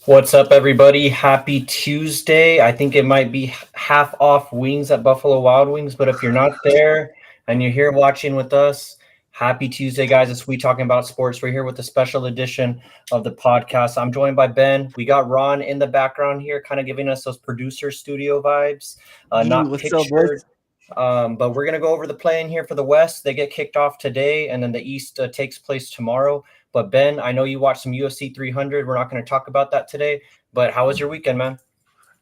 What's up, everybody? Happy Tuesday. I think it might be half off wings at Buffalo Wild Wings, but if you're not there and you're here watching with us, happy Tuesday, guys. It's We Talking About Sports. We're here with a special edition of the podcast. I'm joined by Ben. We got Ron in the background here, kind of giving us those producer studio vibes, not What's up, boys? pictured. But we're going to go over the play in here for the West. They get kicked off today, and then the East takes place tomorrow. But Ben, I know you watched some UFC 300. We're not going to talk about that today. But how was your weekend, man?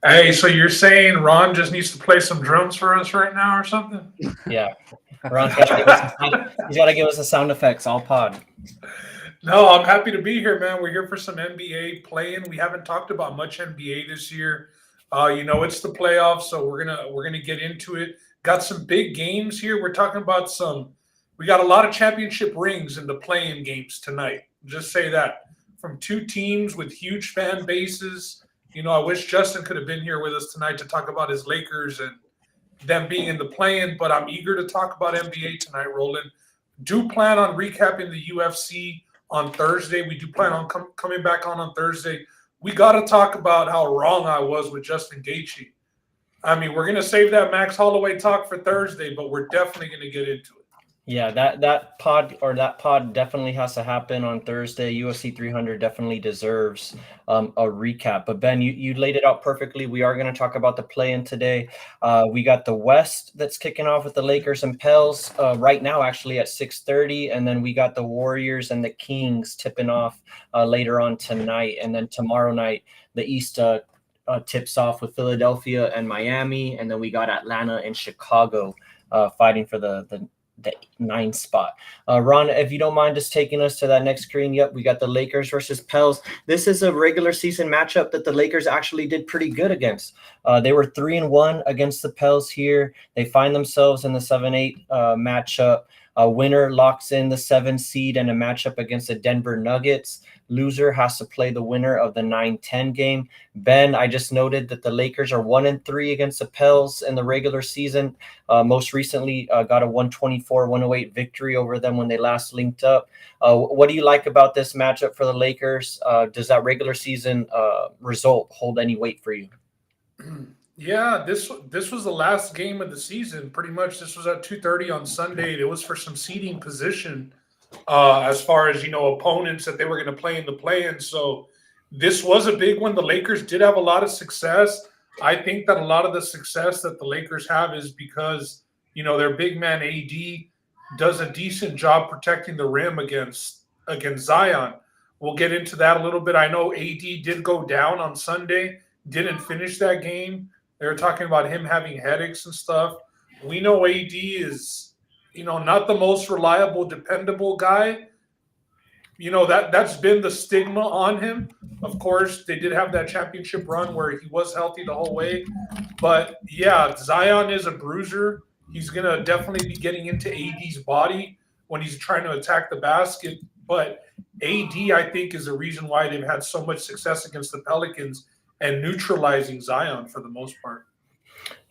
Hey, so you're saying Ron just needs to play some drums for us right now or something? Yeah. Ron's got to give us the sound effects all pod. No, I'm happy to be here, man. We're here for some NBA playing. We haven't talked about much NBA this year. It's the playoffs, so we're gonna get into it. Got some big games here. We're talking about we got a lot of championship rings in the playing games tonight. Just say that. From two teams with huge fan bases. I wish Justin could have been here with us tonight to talk about his Lakers and them being in the play-in, but I'm eager to talk about NBA tonight, Roland. Do plan on recapping the UFC on Thursday. We do plan on coming back on Thursday. We got to talk about how wrong I was with Justin Gaethje. I mean, we're going to save that Max Holloway talk for Thursday, but we're definitely going to get into it. Yeah, that pod definitely has to happen on Thursday. UFC 300 definitely deserves a recap. But Ben, you laid it out perfectly. We are going to talk about the play-in today. We got the West that's kicking off with the Lakers and Pels right now, actually at 6:30, and then we got the Warriors and the Kings tipping off later on tonight, and then tomorrow night the East tips off with Philadelphia and Miami, and then we got Atlanta and Chicago fighting for the 9 spot. Ron, if you don't mind just taking us to that next screen. Yep, we got the Lakers versus Pels. This is a regular season matchup that the Lakers actually did pretty good against. They were 3-1 against the Pels here. They find themselves in the 7-8 matchup. A winner locks in the 7 seed and a matchup against the Denver Nuggets. Loser has to play the winner of the 9-10 game. Ben, I just noted that the Lakers are 1-3 against the Pels in the regular season. Most recently got a 124-108 victory over them when they last linked up. What do you like about this matchup for the Lakers? Does that regular season result hold any weight for you? Yeah, this was the last game of the season. Pretty much, this was at 2:30 on Sunday. It was for some seeding position as far as opponents that they were going to play in the play-in. So this was a big one. The Lakers did have a lot of success. I think that a lot of the success that the Lakers have is because their big man AD does a decent job protecting the rim against Zion. We'll get into that a little bit. I know AD did go down on Sunday, didn't finish that game. They were talking about him having headaches and stuff. We know AD is, not the most reliable, dependable guy. That's been the stigma on him. Of course, they did have that championship run where he was healthy the whole way. But, yeah, Zion is a bruiser. He's going to definitely be getting into AD's body when he's trying to attack the basket. But AD, I think, is the reason why they've had so much success against the Pelicans and neutralizing Zion for the most part.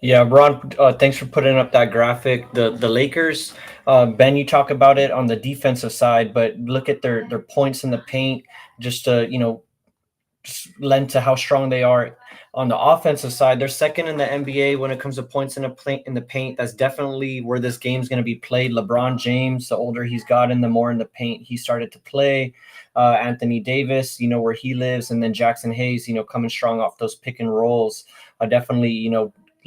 Yeah, Ron, thanks for putting up that graphic. The Lakers, Ben, you talk about it on the defensive side, but look at their points in the paint, just to just lend to how strong they are. On the offensive side, they're second in the NBA when it comes to points in the paint. That's definitely where this game's going to be played. LeBron James, the older he's gotten, the more in the paint he started to play. Anthony Davis, where he lives, and then Jackson Hayes, coming strong off those pick and rolls. Definitely,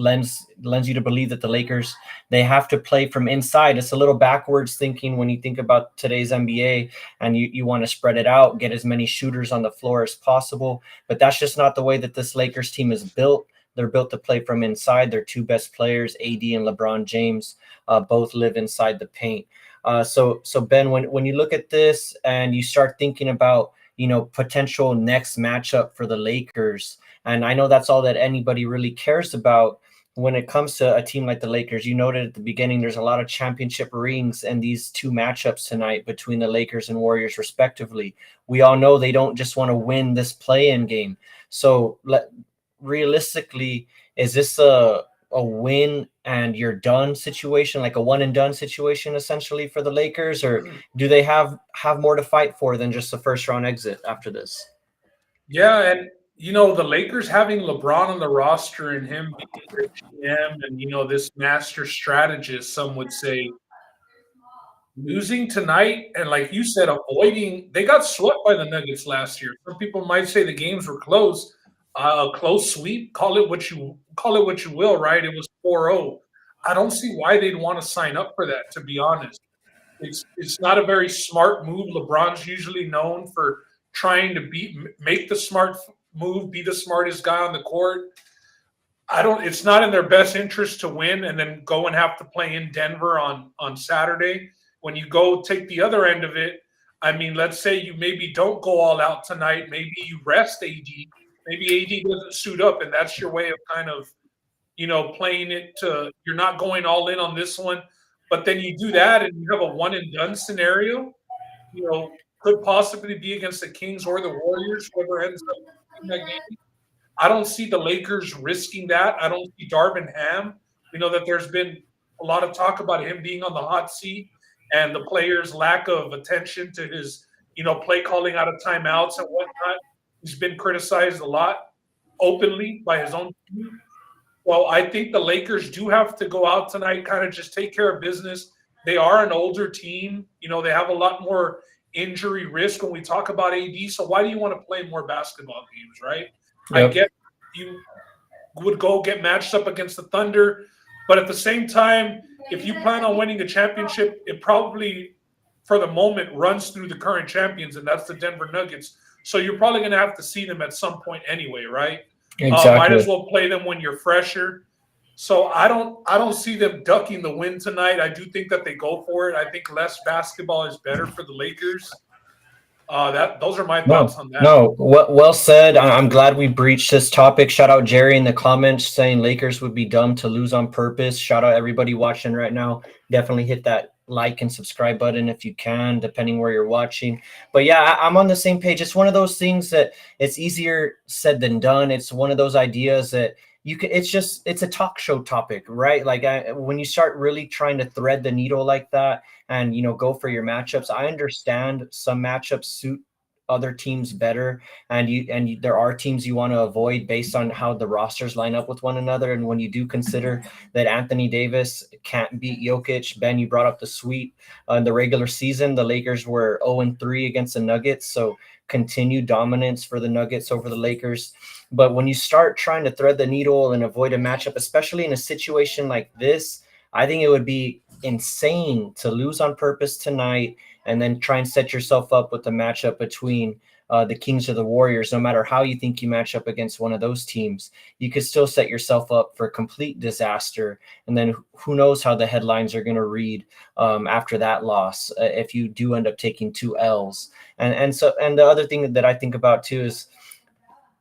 lends you to believe that the Lakers, they have to play from inside. It's a little backwards thinking when you think about today's NBA and you want to spread it out, get as many shooters on the floor as possible. But that's just not the way that this Lakers team is built. They're built to play from inside. Their two best players, AD and LeBron James, both live inside the paint. So Ben, when you look at this and you start thinking about, potential next matchup for the Lakers, and I know that's all that anybody really cares about when it comes to a team like the Lakers. You noted at the beginning, there's a lot of championship rings in these two matchups tonight between the Lakers and Warriors, respectively. We all know they don't just want to win this play-in game. So realistically, is this a win and you're done situation, like a one and done situation essentially for the Lakers, or do they have more to fight for than just the first round exit after this? Yeah, and The Lakers having LeBron on the roster and him being their GM and this master strategist, some would say, losing tonight and like you said, avoiding they got swept by the Nuggets last year. Some people might say the games were close. A close sweep, call it what you will, right? It was 4-0. I don't see why they'd want to sign up for that, to be honest. It's not a very smart move. LeBron's usually known for trying to make the smart move, be the smartest guy on the court. It's not in their best interest to win and then go and have to play in Denver on Saturday. When you go take the other end of it, I mean, let's say you maybe don't go all out tonight. Maybe you rest AD. Maybe AD doesn't suit up, and that's your way of kind of, playing it to you're not going all in on this one. But then you do that and you have a one and done scenario, could possibly be against the Kings or the Warriors, whoever ends up in that game. I don't see the Lakers risking that. I don't see Darvin Ham. We know that there's been a lot of talk about him being on the hot seat and the players' lack of attention to his, play calling out of timeouts and whatnot. He's been criticized a lot openly by his own team. Well, I think the Lakers do have to go out tonight, kind of just take care of business. They are an older team. They have a lot more injury risk when we talk about AD. So why do you want to play more basketball games, right? Yep. I get you would go get matched up against the Thunder, but at the same time, if you plan on winning a championship, it probably, for the moment, runs through the current champions, and that's the Denver Nuggets. So you're probably going to have to see them at some point anyway, right? Exactly. Might as well play them when you're fresher. So I don't see them ducking the win tonight. I do think that they go for it. I think less basketball is better for the Lakers. Those are my thoughts on that. No, well said. I'm glad we breached this topic. Shout out Jerry in the comments saying Lakers would be dumb to lose on purpose. Shout out everybody watching right now. Definitely hit that like and subscribe button if you can, depending where you're watching. But yeah, I'm on the same page. It's one of those things that it's easier said than done. It's one of those ideas that it's a talk show topic, right? Like when you start really trying to thread the needle like that and, go for your matchups, I understand some matchups suit other teams better. And there are teams you want to avoid based on how the rosters line up with one another. And when you do consider that Anthony Davis can't beat Jokic, Ben, you brought up the sweep in the regular season. The Lakers were 0-3 against the Nuggets. So continued dominance for the Nuggets over the Lakers. But when you start trying to thread the needle and avoid a matchup, especially in a situation like this, I think it would be insane to lose on purpose tonight and then try and set yourself up with a matchup between the Kings or the Warriors. No matter how you think you match up against one of those teams, you could still set yourself up for complete disaster. And then who knows how the headlines are going to read after that loss if you do end up taking 2 L's. And the other thing that I think about too is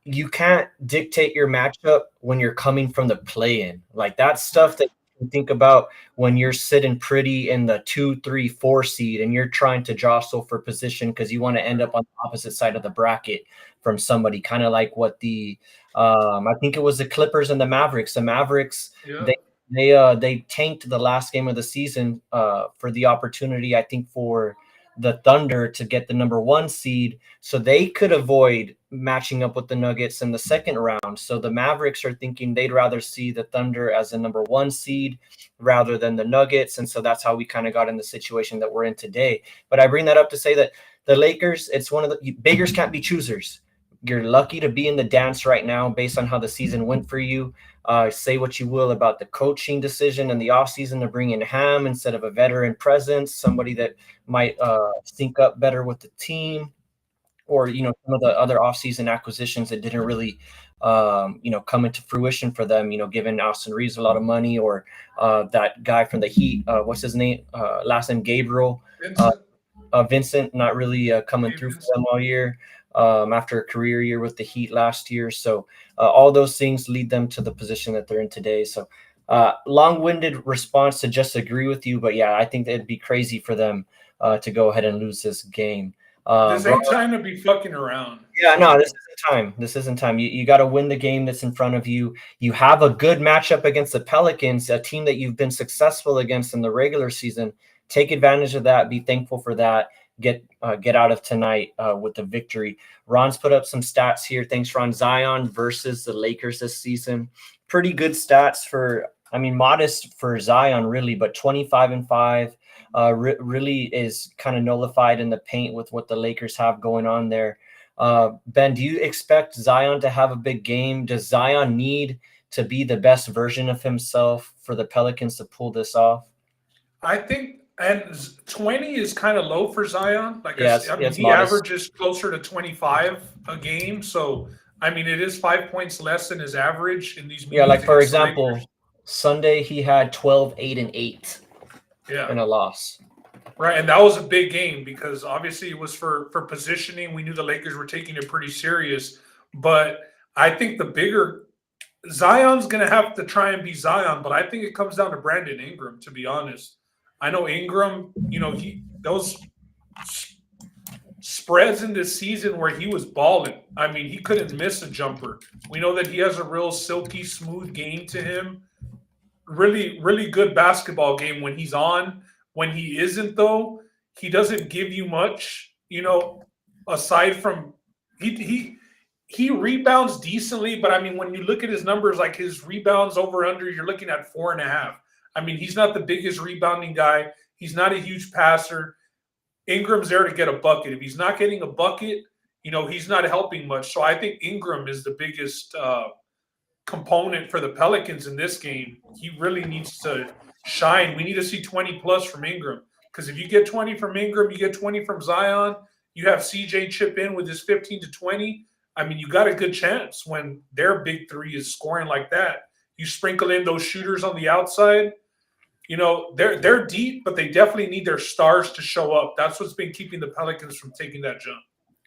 you can't dictate your matchup when you're coming from the play-in. Like that's stuff that you think about when you're sitting pretty in the 2, 3, 4 seed and you're trying to jostle for position because you want to end up on the opposite side of the bracket from somebody, kind of like what I think it was the Clippers and the Mavericks. The Mavericks, yeah. They tanked the last game of the season for the opportunity, I think, for the Thunder to get the number 1 seed so they could avoid matching up with the Nuggets in the second round. So the Mavericks are thinking they'd rather see the Thunder as a number 1 seed rather than the Nuggets. And so that's how we kind of got in the situation that we're in today. But I bring that up to say that the Lakers, it's one of the beggars can't be choosers. You're lucky to be in the dance right now based on how the season went for you. Say what you will about the coaching decision and the offseason to bring in Ham instead of a veteran presence, somebody that might sync up better with the team, or, some of the other offseason acquisitions that didn't really, come into fruition for them, giving Austin Reeves a lot of money, or that guy from the Heat, what's his name? Last name Gabriel. Vincent, not really coming through for them all year. After a career year with the Heat last year. So all those things lead them to the position that they're in today. So long-winded response to just agree with you. But yeah, I think it'd be crazy for them to go ahead and lose this game. This ain't time to be fucking around. Yeah, no, this isn't time. This isn't time. You got to win the game that's in front of you. You have a good matchup against the Pelicans, a team that you've been successful against in the regular season. Take advantage of that. Be thankful for that. get out of tonight with the victory. Ron's put up some stats here. Thanks, Ron. Zion versus the Lakers this season. Pretty good stats modest for Zion, really, but 25-5 really is kind of nullified in the paint with what the Lakers have going on there. Ben, do you expect Zion to have a big game? Does Zion need to be the best version of himself for the Pelicans to pull this off? I think, and 20 is kind of low for Zion. He modest. averages closer to 25 a game. So, I mean, it is 5 points less than his average in these meetings. Yeah, like for example, Sunday he had 12, 8, and 8 in a loss. Right, and that was a big game because obviously it was for positioning. We knew the Lakers were taking it pretty serious. But I think the bigger Zion's going to have to try and be Zion, but I think it comes down to Brandon Ingram, to be honest. I know Ingram, those spreads in this season where he was balling. I mean, he couldn't miss a jumper. We know that he has a real silky, smooth game to him. Really, really good basketball game when he's on. When he isn't, though, he doesn't give you much, aside from he rebounds decently, but I mean, when you look at his numbers, like his rebounds over under, you're looking at 4.5. I mean, he's not the biggest rebounding guy. He's not a huge passer. Ingram's there to get a bucket. If he's not getting a bucket, he's not helping much. So I think Ingram is the biggest component for the Pelicans in this game. He really needs to shine. We need to see 20 plus from Ingram, because if you get 20 from Ingram, you get 20 from Zion. You have CJ chip in with his 15 to 20. I mean, you got a good chance when their big three is scoring like that. You sprinkle in those shooters on the outside. They're deep, but they definitely need their stars to show up. That's what's been keeping the Pelicans from taking that jump.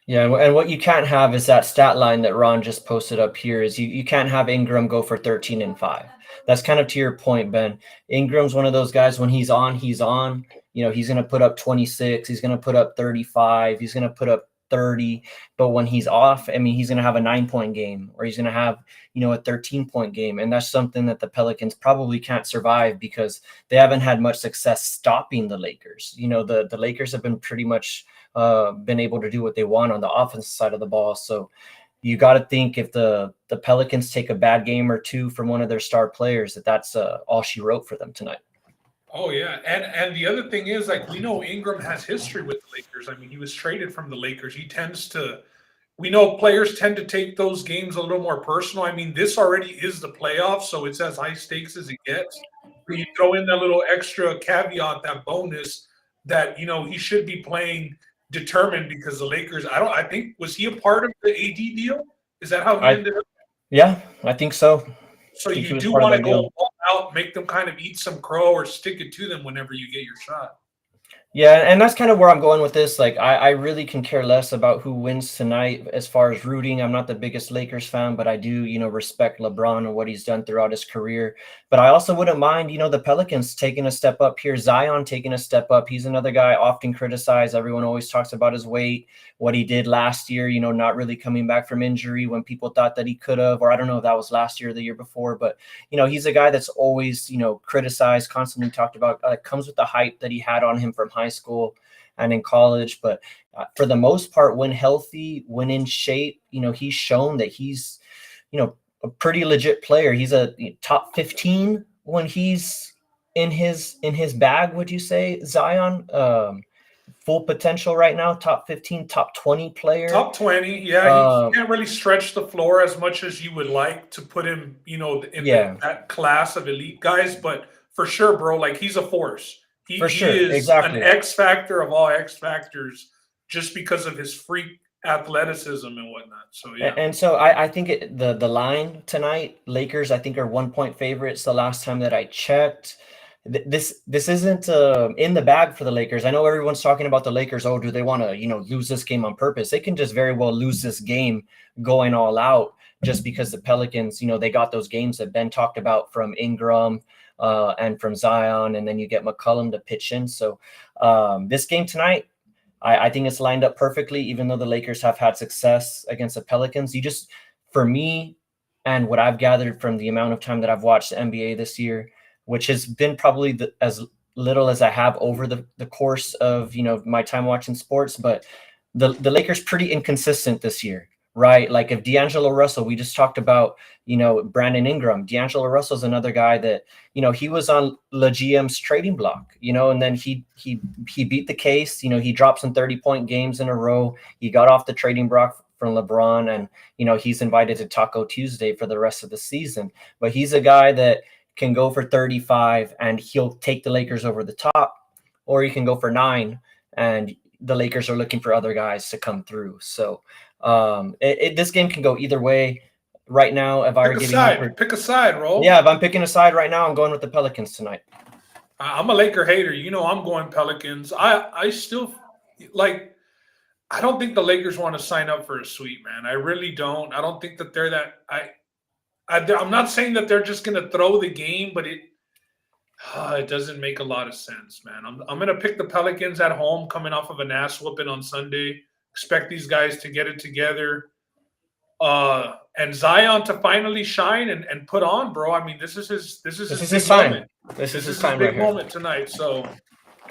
Yeah, and what you can't have is that stat line that Ron just posted up here is you can't have Ingram go for 13 and 5. That's kind of to your point, Ben. Ingram's one of those guys, when he's on. He's going to put up 26. He's going to put up 35. He's going to put up 30. But when he's off, I mean, he's going to have a 9-point game, or he's going to have, a 13-point game. And that's something that the Pelicans probably can't survive because they haven't had much success stopping the Lakers. The Lakers have been pretty much been able to do what they want on the offensive side of the ball. So you got to think if the Pelicans take a bad game or two from one of their star players, that's all she wrote for them tonight. Oh, yeah. And the other thing is, we know Ingram has history with the Lakers. I mean, he was traded from the Lakers. We know players tend to take those games a little more personal. I mean, this already is the playoffs, so it's as high stakes as it gets. But you throw in that little extra caveat, that bonus, that, he should be playing determined, because the Lakers, was he a part of the AD deal? Is that how he ended up? Yeah, I think so. So you do want to go all out, make them kind of eat some crow or stick it to them whenever you get your shot. Yeah, and that's kind of where I'm going with this. I really can care less about who wins tonight as far as rooting. I'm not the biggest Lakers fan, but I do, respect LeBron and what he's done throughout his career. But I also wouldn't mind, the Pelicans taking a step up here. Zion taking a step up. He's another guy often criticized. Everyone always talks about his weight, what he did last year, not really coming back from injury when people thought that he could have, or I don't know if that was last year or the year before. But, he's a guy that's always, criticized, constantly talked about, comes with the hype that he had on him from high school and in college. But for the most part, when healthy, when in shape, he's shown that he's, a pretty legit player. He's a top 15 when he's in his bag, would you say, Zion? Full potential right now, top 15, top 20 player. Top 20, yeah. He can't really stretch the floor as much as you would like to put him, in that class of elite guys. But for sure, bro, he's a force. He is exactly an X factor of all X factors, just because of his freak athleticism and whatnot. So yeah. And so I think the line tonight, Lakers, I think, are 1-point favorites the last time that I checked. This isn't in the bag for the Lakers. I know everyone's talking about the Lakers. Oh, do they want to lose this game on purpose? They can just very well lose this game going all out, just because the Pelicans, they got those games that Ben talked about from Ingram and from Zion, and then you get McCollum to pitch in. So this game tonight, I think it's lined up perfectly, even though the Lakers have had success against the Pelicans. For me, and what I've gathered from the amount of time that I've watched the NBA this year, which has been probably as little as I have over the course of, my time watching sports, but the Lakers pretty inconsistent this year, right? Like if D'Angelo Russell, we just talked about, Brandon Ingram. D'Angelo Russell's another guy that, he was on La GM's trading block, and then he beat the case. He dropped some 30-point games in a row. He got off the trading block from LeBron, and he's invited to Taco Tuesday for the rest of the season. But he's a guy that can go for 35 and he'll take the Lakers over the top, or he can go for 9 and the Lakers are looking for other guys to come through. So this game can go either way. Right now, if I were giving pick a side, Ro. Yeah, if I'm picking a side right now, I'm going with the Pelicans tonight. I'm a Laker hater. I'm going Pelicans. I still like. I don't think the Lakers want to sign up for a sweep, man. I really don't. I don't think that they're that. I'm not saying that they're just going to throw the game, but it doesn't make a lot of sense, man. I'm going to pick the Pelicans at home, coming off of an ass whooping on Sunday. Expect these guys to get it together, and Zion to finally shine and put on, bro. I mean, this is his time. Moment. This is his time. Big moment tonight. So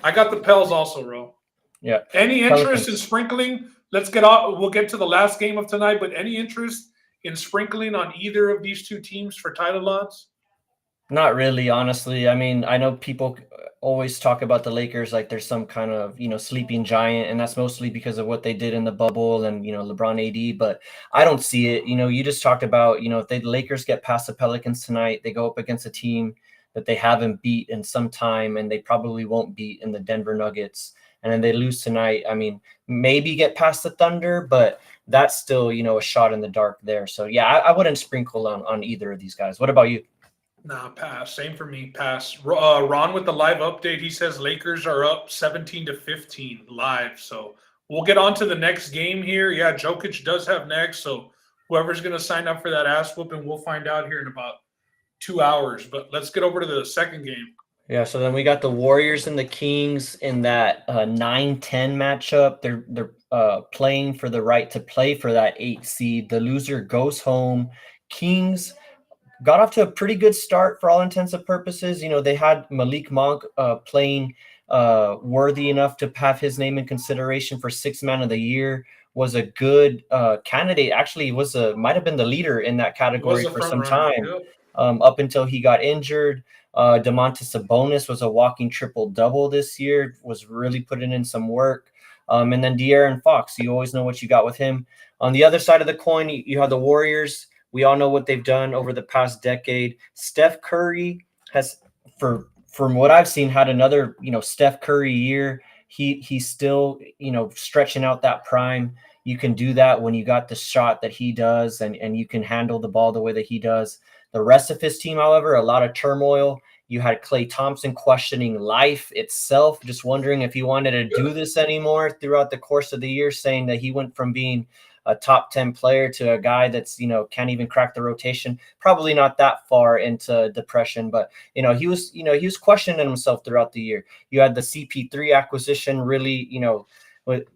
I got the Pels also, bro. Yeah. Any interest in sprinkling? Let's get off. We'll get to the last game of tonight, but any interest in sprinkling on either of these two teams for title odds? Not really, honestly. I mean, I know people always talk about the Lakers like there's some kind of, sleeping giant, and that's mostly because of what they did in the bubble and, LeBron AD, but I don't see it. You just talked about, if the Lakers get past the Pelicans tonight, they go up against a team that they haven't beat in some time, and they probably won't beat in the Denver Nuggets. And then they lose tonight. I mean, maybe get past the Thunder, but that's still, a shot in the dark there. So, yeah, I wouldn't sprinkle on either of these guys. What about you? Nah, pass. Same for me, pass. Ron with the live update, he says Lakers are up 17-15 live. So we'll get on to the next game here. Yeah, Jokic does have next. So whoever's going to sign up for that ass whooping, we'll find out here in about 2 hours. But let's get over to the second game. Yeah, so then we got the Warriors and the Kings in that 9-10 matchup. They're playing for the right to play for that 8 seed. The loser goes home. Kings got off to a pretty good start for all intents and purposes. They had Malik Monk playing worthy enough to have his name in consideration for 6th man of the year. Was a good candidate. Actually, might have been the leader in that category for some time, up until he got injured. Domantas Sabonis was a walking triple-double this year, was really putting in some work. And then De'Aaron Fox, you always know what you got with him. On the other side of the coin, you have the Warriors. We all know what they've done over the past decade. Steph Curry has, from what I've seen, had another, Steph Curry year. He's still, stretching out that prime. You can do that when you got the shot that he does, and you can handle the ball the way that he does. The rest of his team, however, a lot of turmoil. You had Klay Thompson questioning life itself, just wondering if he wanted to do this anymore throughout the course of the year, saying that he went from being a top 10 player to a guy that's, can't even crack the rotation. Probably not that far into depression, but, he was questioning himself throughout the year. You had the CP3 acquisition really,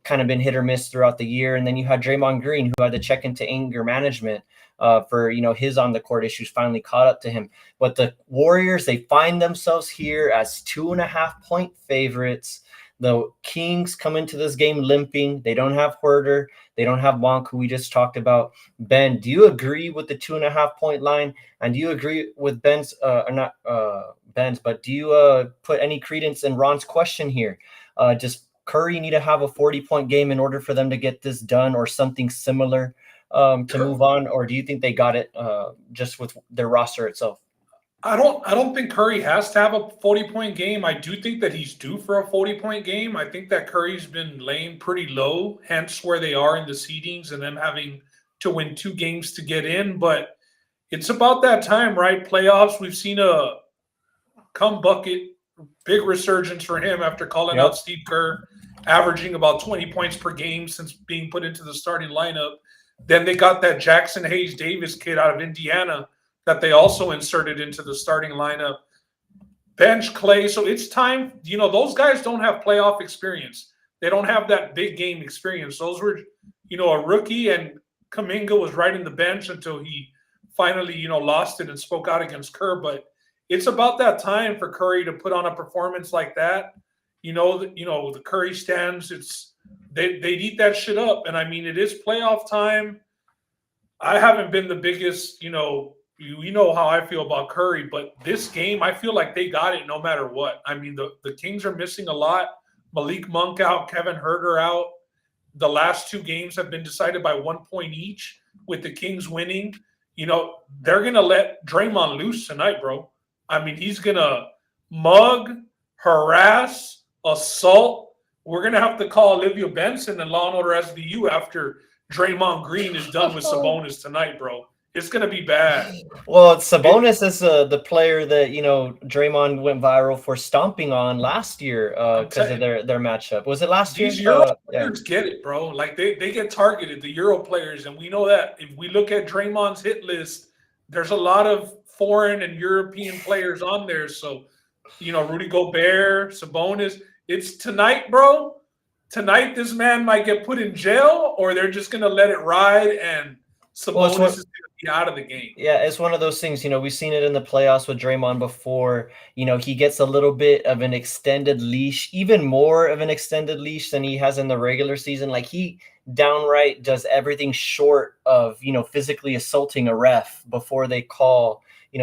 kind of been hit or miss throughout the year. And then you had Draymond Green, who had to check into anger management for, his on the court issues finally caught up to him. But the Warriors, they find themselves here as 2.5-point favorites. The Kings come into this game limping. They don't have Huerter. They don't have Monk, who we just talked about. Ben, do you agree with the 2.5-point line? And do you agree with Ben's, or not Ben's, but do you put any credence in Ron's question here? Does Curry need to have a 40-point game in order for them to get this done, or something similar to move on? Or do you think they got it just with their roster itself? I don't think Curry has to have a 40-point game. I do think that he's due for a 40-point game. I think that Curry's been laying pretty low, hence where they are in the seedings and them having to win 2 games to get in. But it's about that time, right? Playoffs, we've seen a come bucket, big resurgence for him after calling out Steve Kerr, averaging about 20 points per game since being put into the starting lineup. Then they got that Jackson Hayes Davis kid out of Indiana that they also inserted into the starting lineup. Bench Klay. So it's time. Those guys don't have playoff experience. They don't have that big game experience. Those were, a rookie, and Kuminga was right in the bench until he finally, lost it and spoke out against Kerr. But it's about that time for Curry to put on a performance like that. The Curry stands. They eat that shit up, and I mean it is playoff time. I haven't been the biggest, you know how I feel about Curry, but this game, I feel like they got it no matter what. I mean, the Kings are missing a lot. Malik Monk out, Kevin Herter out. The last two games have been decided by 1 point each, with the Kings winning. They're going to let Draymond loose tonight, bro. I mean, he's going to mug, harass, assault. We're going to have to call Olivia Benson and Law and Order SVU after Draymond Green is done with Sabonis tonight, bro. It's going to be bad. Well, Sabonis is the player that, Draymond went viral for stomping on last year because of their matchup. Was it last year? These Euro players get it, bro. Like they get targeted, the Euro players, and we know that. If we look at Draymond's hit list, there's a lot of foreign and European players on there. So, Rudy Gobert, Sabonis. It's tonight, bro. Tonight, this man might get put in jail, or they're just going to let it ride, and Sabonis is going to be out of the game. Yeah, it's one of those things, we've seen it in the playoffs with Draymond before. He gets a little bit of an extended leash, even more of an extended leash than he has in the regular season. Like, he downright does everything short of, physically assaulting a ref before they call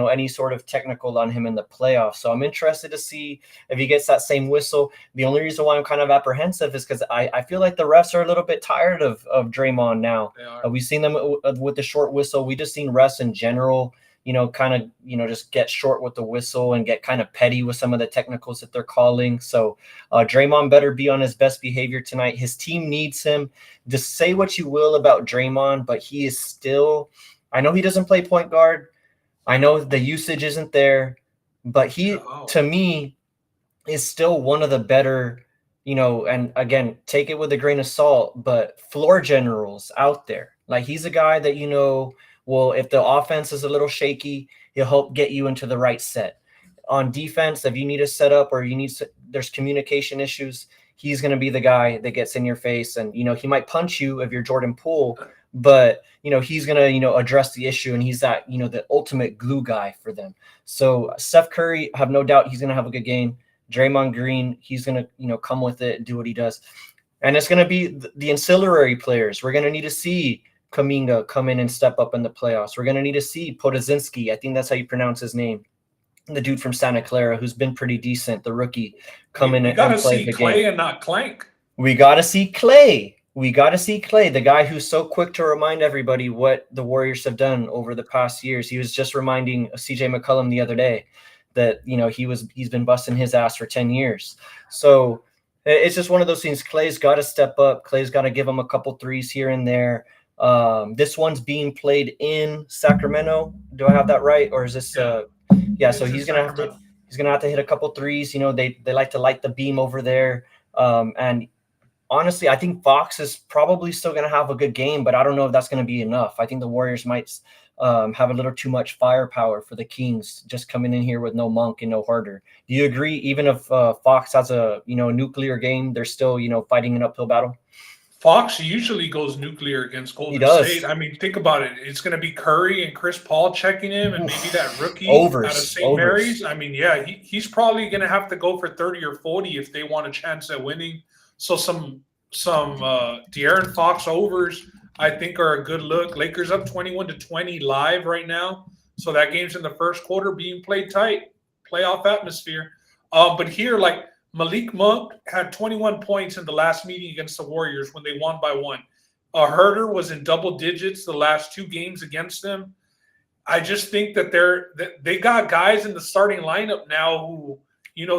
any sort of technical on him in the playoffs. So I'm interested to see if he gets that same whistle. The only reason why I'm kind of apprehensive is because I feel like the refs are a little bit tired of Draymond now. We've seen them with the short whistle. We just seen refs in general, just get short with the whistle and get kind of petty with some of the technicals that they're calling. So Draymond better be on his best behavior tonight. His team needs him. Just say what you will about Draymond, but he is still, I know he doesn't play point guard. I know the usage isn't there, but he, to me, is still one of the better, and again, take it with a grain of salt, but floor generals out there. Like, he's a guy that, well, if the offense is a little shaky, he'll help get you into the right set. On defense, if you need a setup or there's communication issues, he's going to be the guy that gets in your face. And, he might punch you if you're Jordan Poole, but he's gonna address the issue, and he's that the ultimate glue guy for them. So Steph Curry, have no doubt he's gonna have a good game. Draymond Green, he's gonna come with it, do what he does, and it's gonna be the ancillary players. We're gonna need to see Kuminga come in and step up in the playoffs. We're gonna need to see Podziemski, I think that's how you pronounce his name, the dude from Santa Clara who's been pretty decent, the rookie, come in and play the game. We gotta see Clay and not Clank. We gotta see Clay. The guy who's so quick to remind everybody what the Warriors have done over the past years. He was just reminding CJ McCollum the other day that, he's been busting his ass for 10 years. So it's just one of those things. Clay's got to step up. Clay's got to give him a couple threes here and there. This one's being played in Sacramento. Do I have that right? Or is this so he's going to have to hit a couple threes. They like to light the beam over there. And honestly, I think Fox is probably still going to have a good game, but I don't know if that's going to be enough. I think the Warriors might have a little too much firepower for the Kings just coming in here with no Monk and no Harder. Do you agree? Even if Fox has a nuclear game, they're still fighting an uphill battle. Fox usually goes nuclear against Golden State. I mean, think about it. It's going to be Curry and Chris Paul checking him, and maybe that rookie out of St. Mary's. I mean, yeah, he's probably going to have to go for 30 or 40 if they want a chance at winning. So some De'Aaron Fox overs, I think, are a good look. Lakers up 21-20 live right now. So that game's in the first quarter being played tight, playoff atmosphere. But here, like, Malik Monk had 21 points in the last meeting against the Warriors when they won by 1. Herter was in double digits the last 2 games against them. I just think that they got guys in the starting lineup now who,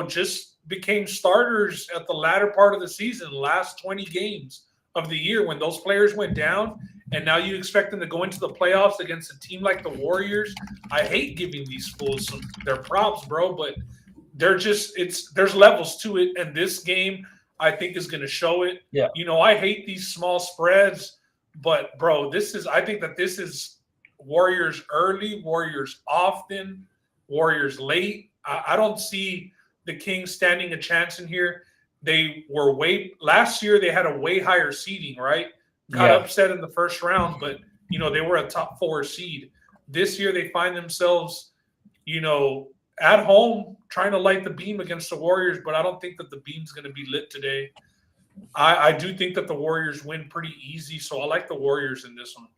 just became starters at the latter part of the season, last 20 games of the year when those players went down, and now you expect them to go into the playoffs against a team like the Warriors. I hate giving these fools their props, bro, but there's levels to it, and this game I think is going to show it. Yeah. I hate these small spreads, but bro, I think that this is Warriors early, Warriors often, Warriors late. I don't see the Kings standing a chance in here. They were last year they had a way higher seeding, right? Got upset in the first round, but they were a top 4 seed. This year they find themselves, at home trying to light the beam against the Warriors, but I don't think that the beam's going to be lit today. I do think that the Warriors win pretty easy, so I like the Warriors in this one.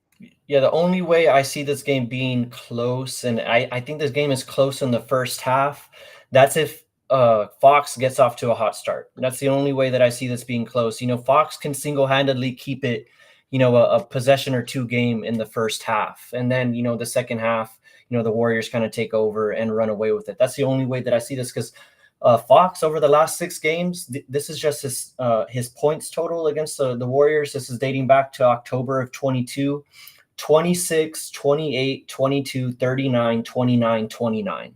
Yeah, the only way I see this game being close, and I think this game is close in the first half, that's if Fox gets off to a hot start. That's the only way that I see this being close. Fox can single-handedly keep it, a possession or two game in the first half. And then, the second half, the Warriors kind of take over and run away with it. That's the only way that I see this, because Fox over the last 6 games, this is just his points total against the Warriors. This is dating back to October of 22, 26, 28, 22, 39, 29, 29.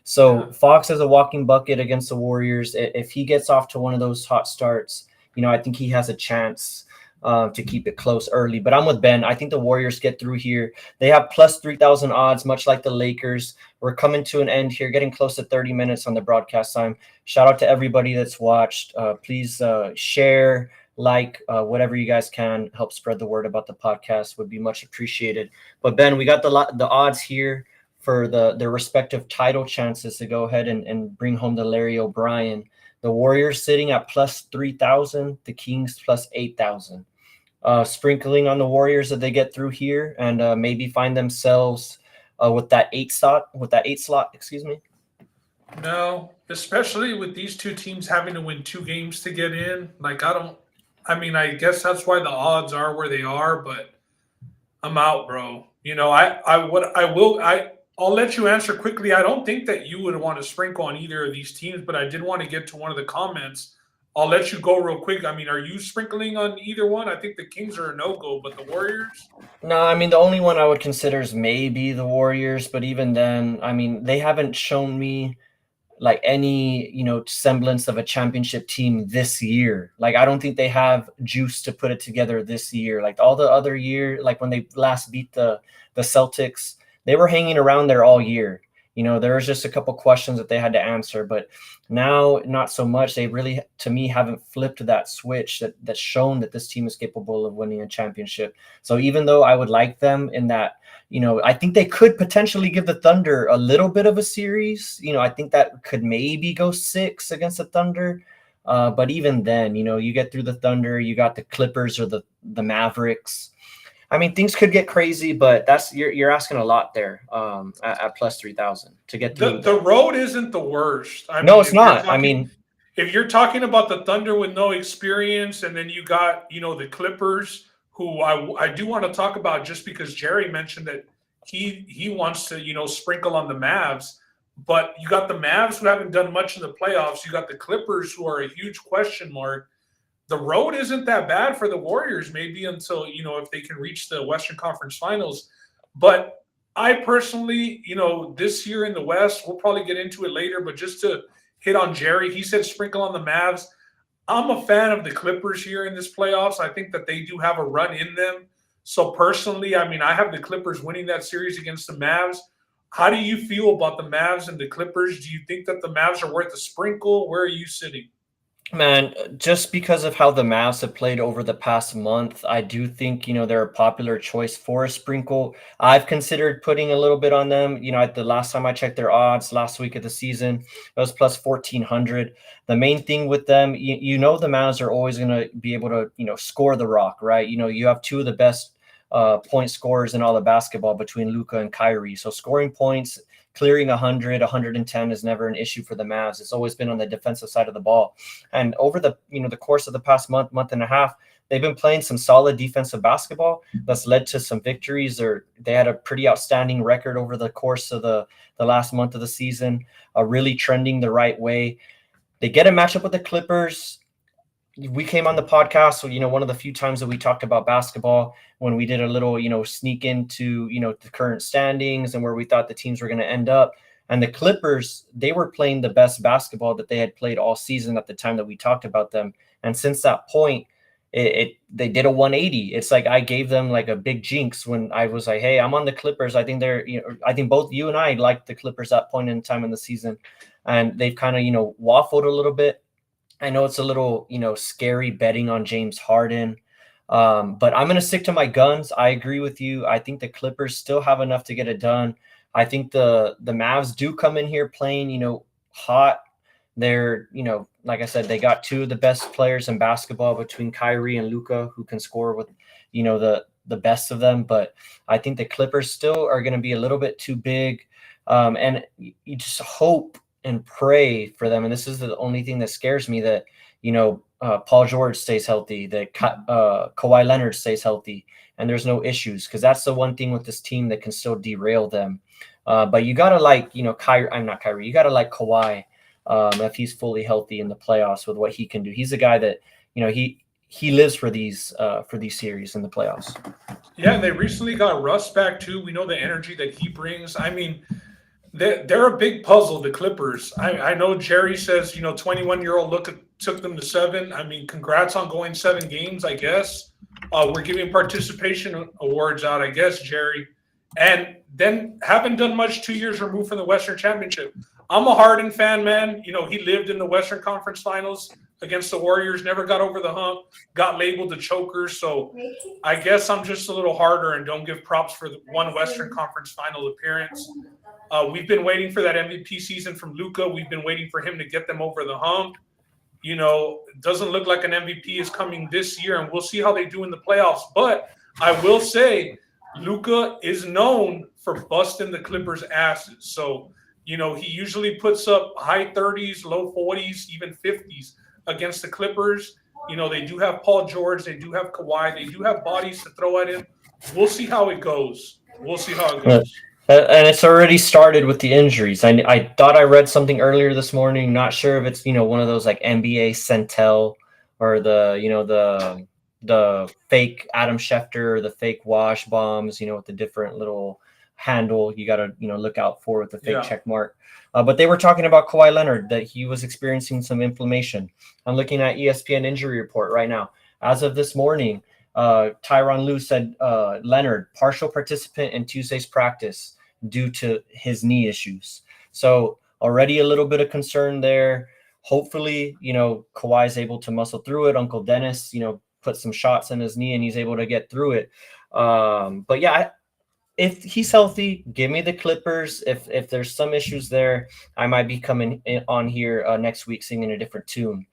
So Fox is a walking bucket against the Warriors. If he gets off to one of those hot starts, I think he has a chance to keep it close early. But I'm with Ben. I think the Warriors get through here. They have plus 3,000 odds, much like the Lakers. We're coming to an end here, getting close to 30 minutes on the broadcast time. Shout out to everybody that's watched. Please share, like, whatever you guys can. Help spread the word about the podcast would be much appreciated. But Ben, we got the odds here for their respective title chances to go ahead and bring home the Larry O'Brien. The Warriors sitting at plus 3,000, the Kings plus 8,000. Sprinkling on the Warriors that they get through here and maybe find themselves with that eight slot. Excuse me. No, especially with these two teams having to win 2 games to get in. I guess that's why the odds are where they are, but I'm out, bro. I'll let you answer quickly. I don't think that you would want to sprinkle on either of these teams, but I did want to get to one of the comments. I'll let you go real quick. Are you sprinkling on either one? I think the Kings are a no-go, but the Warriors? No, the only one I would consider is maybe the Warriors, but even then, they haven't shown me like any, semblance of a championship team this year. Like, I don't think they have juice to put it together this year. Like all the other year, like when they last beat the Celtics, they were hanging around there all year. There was just a couple questions that they had to answer, but now not so much. They really, to me, haven't flipped that switch that's shown that this team is capable of winning a championship. So even though I would like them in that, I think they could potentially give the Thunder a little bit of a series. I think that could maybe go 6 against the Thunder. But even then, you get through the Thunder, you got the Clippers or the Mavericks. Things could get crazy, but you're asking a lot there at plus 3,000 to get through. The road isn't the worst. No, it's not. If you're talking about the Thunder with no experience, and then you got, the Clippers, who I do want to talk about just because Jerry mentioned that he wants to, sprinkle on the Mavs. But you got the Mavs who haven't done much in the playoffs. You got the Clippers who are a huge question mark. The road isn't that bad for the Warriors, maybe until, if they can reach the Western Conference Finals. But I personally, this year in the West, we'll probably get into it later, but just to hit on Jerry, he said sprinkle on the Mavs. I'm a fan of the Clippers here in this playoffs. I think that they do have a run in them. So personally, I have the Clippers winning that series against the Mavs. How do you feel about the Mavs and the Clippers? Do you think that the Mavs are worth a sprinkle? Where are you sitting? Man, just because of how the Mavs have played over the past month, I do think, they're a popular choice for a sprinkle. I've considered putting a little bit on them. The last time I checked their odds last week of the season, it was plus 1,400. The main thing with them, the Mavs are always going to be able to, score the rock, right? You have 2 of the best point scorers in all of basketball between Luka and Kyrie. So scoring points, clearing 100, 110 is never an issue for the Mavs. It's always been on the defensive side of the ball. And over the course of the past month and a half, they've been playing some solid defensive basketball that's led to some victories. They had a pretty outstanding record over the course of the last month of the season, really trending the right way. They get a matchup with the Clippers. We came on the podcast, so, one of the few times that we talked about basketball when we did a little, sneak into, the current standings and where we thought the teams were going to end up. And the Clippers, they were playing the best basketball that they had played all season at the time that we talked about them. And since that point, they did a 180. It's like I gave them like a big jinx when I was like, hey, I'm on the Clippers. I think I think both you and I liked the Clippers at that point in time in the season. And they've kind of, waffled a little bit. I know it's a little, scary betting on James Harden, but I'm going to stick to my guns. I agree with you. I think the Clippers still have enough to get it done. I think the Mavs do come in here playing, hot. They're, like I said, they got two of the best players in basketball between Kyrie and Luka, who can score with, the best of them. But I think the Clippers still are going to be a little bit too big. And you just hope and pray for them. And this is the only thing that scares me, that, Paul George stays healthy, that Kawhi Leonard stays healthy, and there's no issues, because that's the one thing with this team that can still derail them. But you got to like, Kyrie, I'm not Kyrie, you got to like Kawhi if he's fully healthy in the playoffs with what he can do. He's a guy that, he lives for these series in the playoffs. Yeah, and they recently got Russ back too. We know the energy that he brings. I mean, they're a big puzzle, the Clippers. I know Jerry says, 21-year-old Luka took them to 7. I mean, congrats on going 7 games, I guess. We're giving participation awards out, I guess, Jerry. And then haven't done much 2 years removed from the Western Championship. I'm a Harden fan, man. He lived in the Western Conference Finals against the Warriors, never got over the hump, got labeled the choker. So I guess I'm just a little harder and don't give props for the one Western Conference Final appearance. We've been waiting for that MVP season from Luka. We've been waiting for him to get them over the hump. It doesn't look like an MVP is coming this year, and we'll see how they do in the playoffs. But I will say Luka is known for busting the Clippers' asses. So, he usually puts up high 30s, low 40s, even 50s against the Clippers. They do have Paul George. They do have Kawhi. They do have bodies to throw at him. We'll see how it goes. And it's already started with the injuries. I thought I read something earlier this morning. Not sure if it's, one of those like NBA Centel or the fake Adam Schefter or the fake wash bombs, with the different little handle you got to, look out for with the fake check mark. But they were talking about Kawhi Leonard, that he was experiencing some inflammation. I'm looking at ESPN injury report right now. As of this morning, Tyronn Lue said Leonard, partial participant in Tuesday's practice due to his knee issues. So already a little bit of concern there. Hopefully, Kawhi is able to muscle through it. Uncle Dennis, put some shots in his knee and he's able to get through it. But yeah, if he's healthy, give me the Clippers. If there's some issues there, I might be coming on here next week singing a different tune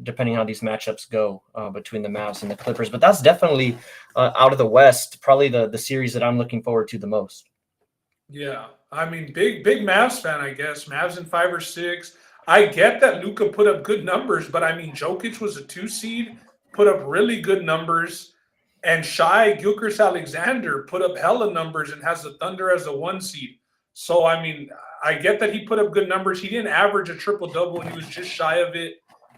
depending how these matchups go between the Mavs and the Clippers. But that's definitely out of the West, probably the series that I'm looking forward to the most. Yeah, I mean, big Mavs fan, I guess. Mavs in 5 or 6. I get that Luka put up good numbers, but I mean, Jokic was a 2 seed, put up really good numbers. And Shai Gilgeous-Alexander put up hella numbers and has the Thunder as a 1 seed. So, I mean, I get that he put up good numbers. He didn't average a triple-double. He was just shy of it.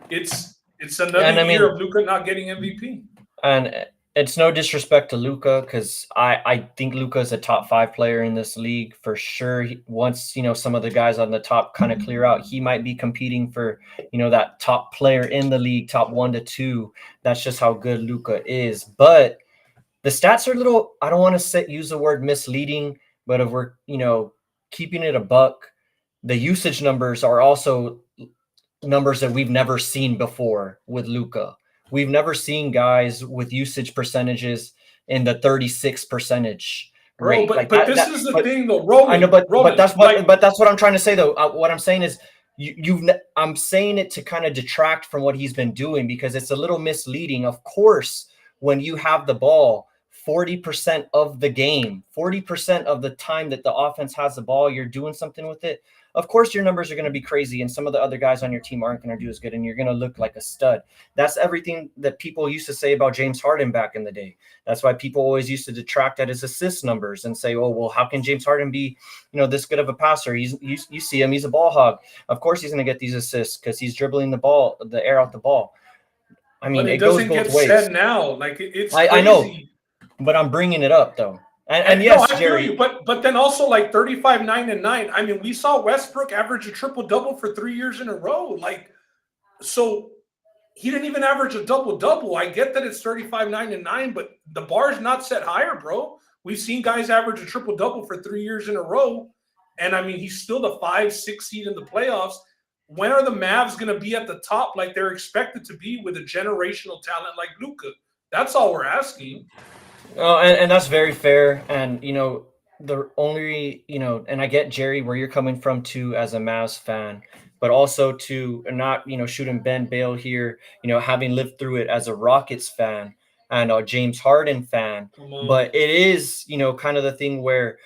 It's another year of Luka not getting MVP. And it's no disrespect to Luka, because I think Luka is a top 5 player in this league for sure. Once, some of the guys on the top kind of clear out, he might be competing for, that top player in the league, top 1 to 2. That's just how good Luka is. But the stats are a little, I don't want to use the word misleading, but if we're, keeping it a buck, the usage numbers are also numbers that we've never seen before with Luka. We've never seen guys with usage percentages in the 36% rate. Bro, but this is the thing, though. Roman, I know, but that's like, but that's what I'm trying to say, though. What I'm saying is, I'm saying it to kind of detract from what he's been doing, because it's a little misleading. Of course, when you have the ball 40% of the game, 40% of the time that the offense has the ball, you're doing something with it. Of course, your numbers are going to be crazy, and some of the other guys on your team aren't going to do as good, and you're going to look like a stud. That's everything that people used to say about James Harden back in the day. That's why people always used to detract at his assist numbers and say, oh, well, how can James Harden be, this good of a passer? You see him, he's a ball hog. Of course he's going to get these assists because he's dribbling the air out the ball. I mean, it goes both ways. Said now, like it's I know, but I'm bringing it up, though. And yes, no, I Jerry. feel you, but then also like 35, 9, and 9. I mean, we saw Westbrook average a triple-double for 3 years in a row. Like, so he didn't even average a double-double. I get that it's 35, 9, and 9, but the bar is not set higher, bro. We've seen guys average a triple-double for 3 years in a row. And, I mean, he's still the 5, 6 seed in the playoffs. When are the Mavs going to be at the top like they're expected to be with a generational talent like Luka? That's all we're asking. And that's very fair. And, the only, and I get, Jerry, where you're coming from too as a Mavs fan, but also to not, shooting Ben Bale here, having lived through it as a Rockets fan and a James Harden fan. Come on. But it is, kind of the thing where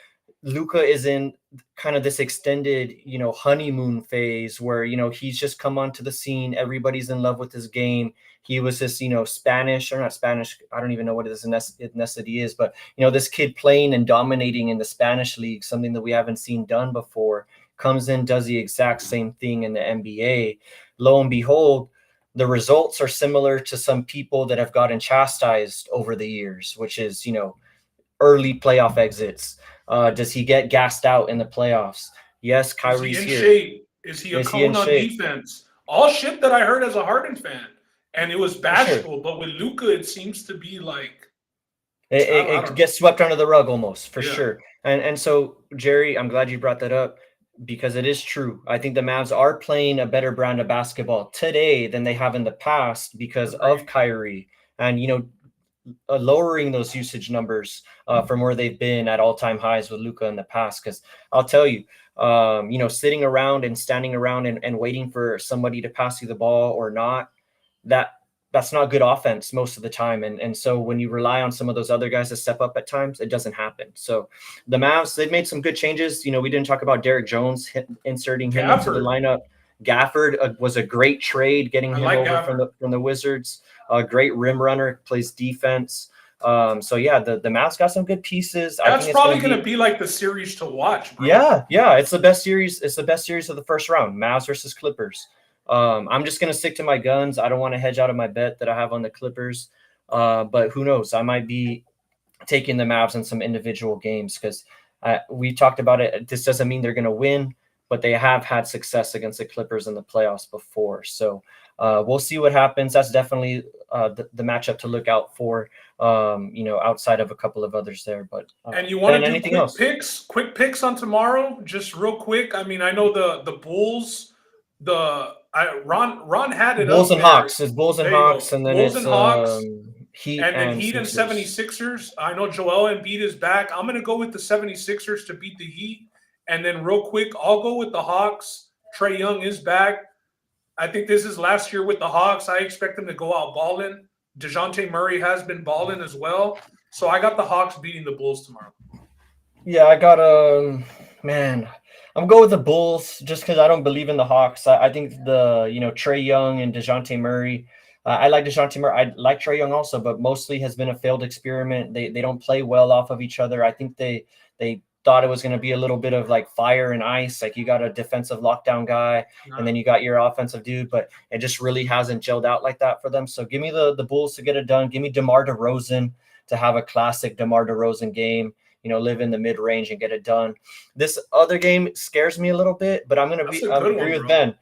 Luca is in kind of this extended, honeymoon phase where, he's just come onto the scene. Everybody's in love with his game. He was this, Spanish or not Spanish. I don't even know what his ethnicity is, but, this kid playing and dominating in the Spanish league, something that we haven't seen done before, comes in, does the exact same thing in the NBA. Lo and behold, the results are similar to some people that have gotten chastised over the years, which is, early playoff exits. Does he get gassed out in the playoffs? Yes, Kyrie's Is he in here. shape? Is he a Is he in cone on shape? defense? All shit that I heard as a Harden fan, and it was sure. bashful. But with Luca, it seems to be like It gets swept under the rug almost, for Yeah. sure. And so, Jerry, I'm glad you brought that up because it is true. I think the Mavs are playing a better brand of basketball today than they have in the past because of Agreed. Kyrie. And, lowering those usage numbers from where they've been at all-time highs with Luca in the past. Because I'll tell you, sitting around and standing around and waiting for somebody to pass you the ball or not, that's not good offense most of the time. And so when you rely on some of those other guys to step up at times, it doesn't happen. So the Mavs, they've made some good changes. We didn't talk about Derek Jones inserting him into the lineup. Gafford was a great trade, getting him over from the Wizards. A great rim runner, plays defense. So yeah, the Mavs got some good pieces. That's I think probably going to be like the series to watch, bro. Yeah, it's the best series. It's the best series of the first round, Mavs versus Clippers. I'm just going to stick to my guns. I don't want to hedge out of my bet that I have on the Clippers. But who knows? I might be taking the Mavs in some individual games because we talked about it. This doesn't mean they're going to win, but they have had success against the Clippers in the playoffs before. So we'll see what happens. That's definitely the matchup to look out for, outside of a couple of others there. But and you want to do quick picks on tomorrow, just real quick. I mean, I know the Bulls, Ron had it Bulls up and there. Hawks. It's Bulls and Hawks, and then Bulls it's and Hawks, Heat and then and Heat Sixers. and 76ers. I know Joel Embiid is back. I'm going to go with the 76ers to beat the Heat. And then real quick, I'll go with the Hawks. Trae Young is back. I think this is last year with the Hawks. I expect them to go out balling. DeJounte Murray has been balling as well. So I got the Hawks beating the Bulls tomorrow. Yeah, I got man. I'm going with the Bulls just because I don't believe in the Hawks. I think Trae Young and DeJounte Murray. I like DeJounte Murray. I like Trae Young also, but mostly has been a failed experiment. They don't play well off of each other. I think they thought it was going to be a little bit of like fire and ice. Like you got a defensive lockdown guy, and then you got your offensive dude, but it just really hasn't gelled out like that for them. So give me the Bulls to get it done. Give me DeMar DeRozan to have a classic DeMar DeRozan game. Live in the mid range and get it done. This other game scares me a little bit, but I'm agree with Ben.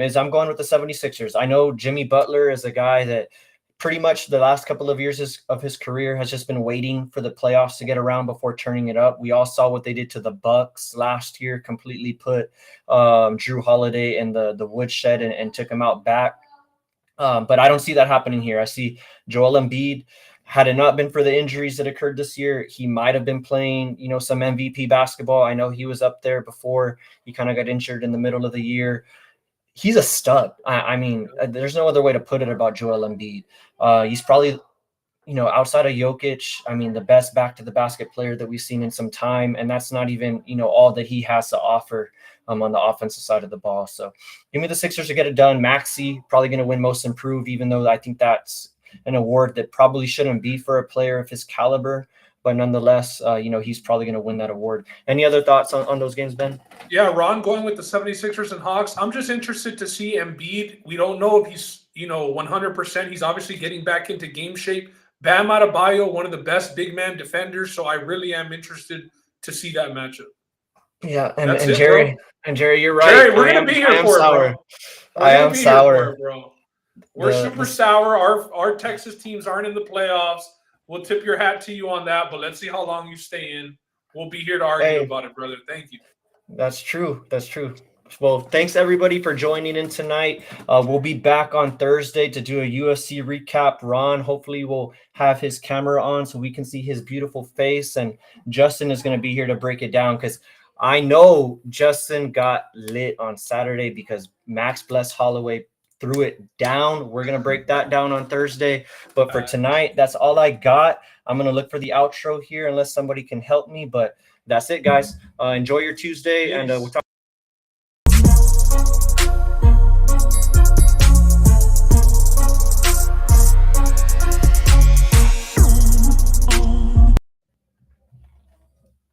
Is I'm going with the 76ers. I know Jimmy Butler is a guy that pretty much the last couple of years of his career has just been waiting for the playoffs to get around before turning it up. We all saw what they did to the Bucks last year, completely put Drew Holiday in the woodshed and took him out back. But I don't see that happening here. I see Joel Embiid. Had it not been for the injuries that occurred this year, he might have been playing, some MVP basketball. I know he was up there before he kind of got injured in the middle of the year. He's a stud. I mean, there's no other way to put it about Joel Embiid. He's probably, outside of Jokic, I mean, the best back to the basket player that we've seen in some time. And that's not even, all that he has to offer on the offensive side of the ball. So give me the Sixers to get it done. Maxey probably going to win most improved, even though I think that's an award that probably shouldn't be for a player of his caliber. But nonetheless, he's probably going to win that award. Any other thoughts on those games, Ben? Yeah, Ron, going with the 76ers and Hawks. I'm just interested to see Embiid. We don't know if he's, 100%. He's obviously getting back into game shape. Bam Adebayo, one of the best big man defenders. So I really am interested to see that matchup. Yeah, and Jerry, you're right. Jerry, we're going to be here for it, bro. I am sour, bro. We're super sour. Our Texas teams aren't in the playoffs. We'll tip your hat to you on that, but let's see how long you stay in. We'll be here to argue about it, brother. Thank you. That's true. Well, thanks everybody for joining in tonight. We'll be back on Thursday to do a UFC recap. Ron, hopefully, will have his camera on so we can see his beautiful face. And Justin is going to be here to break it down because I know Justin got lit on Saturday because Max Bless Holloway threw it down. We're going to break that down on Thursday. But for tonight, that's all I got. I'm going to look for the outro here unless somebody can help me. But that's it, guys. Enjoy your Tuesday, and we'll talk.